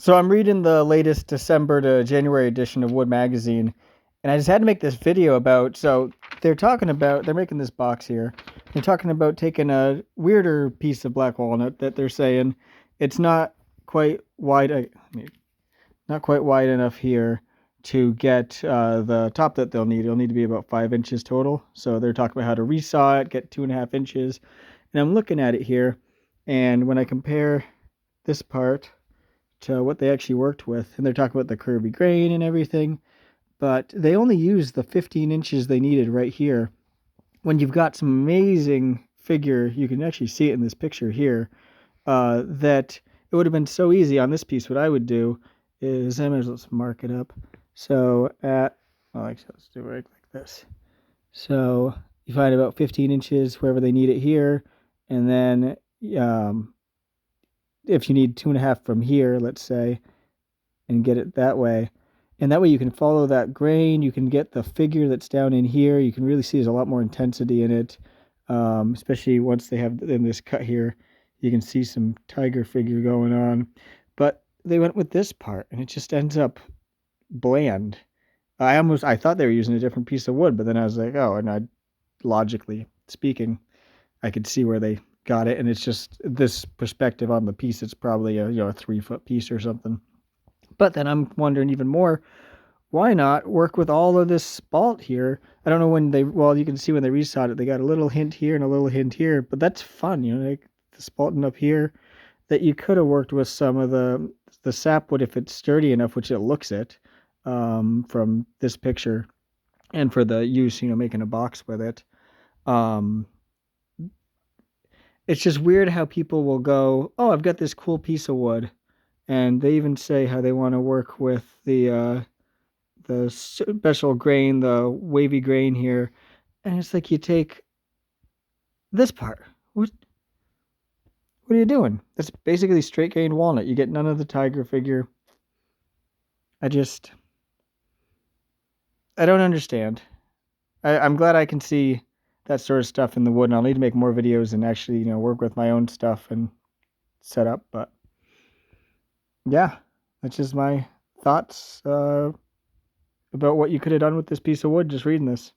So I'm reading the latest December to January edition of Wood Magazine, and I just had to make this video about. So they're making this box here. They're talking about taking a weirder piece of black walnut that they're saying it's not quite wide, not quite wide enough here to get the top that they'll need. It'll need to be about 5 inches total. So they're talking about how to resaw it, get 2.5 inches. And I'm looking at it here, and when I compare this part to what they actually worked with, and they're talking about the curvy grain and everything, but they only used the 15 inches they needed right here. When you've got some amazing figure, you can actually see it in this picture here, that it would have been so easy on this piece. What I would do is, let's mark it up. So let's do it like this. So you find about 15 inches wherever they need it here, and then if you need 2.5 from here, let's say, and get it that way. And that way you can follow that grain. You can get the figure that's down in here. You can really see there's a lot more intensity in it, especially once they have in this cut here. You can see some tiger figure going on. But they went with this part, and it just ends up bland. I thought they were using a different piece of wood, but then I was like, oh, and logically speaking, I could see where they got it, and it's just this perspective on the piece. It's probably a 3-foot piece or something. But then I'm wondering even more, why not work with all of this spalt here? I don't know you can see when they resawed it, they got a little hint here and a little hint here, but that's fun, like the spalting up here, that you could have worked with some of the sapwood if it's sturdy enough, which it looks it, from this picture, and for the use, making a box with it. It's just weird how people will go, oh, I've got this cool piece of wood, and they even say how they want to work with the special grain, the wavy grain here, and it's like you take this part. What are you doing? That's basically straight grain walnut. You get none of the tiger figure. I don't understand. I'm glad I can see that sort of stuff in the wood, and I'll need to make more videos and actually, work with my own stuff and set up. But yeah, that's just my thoughts about what you could have done with this piece of wood just reading this.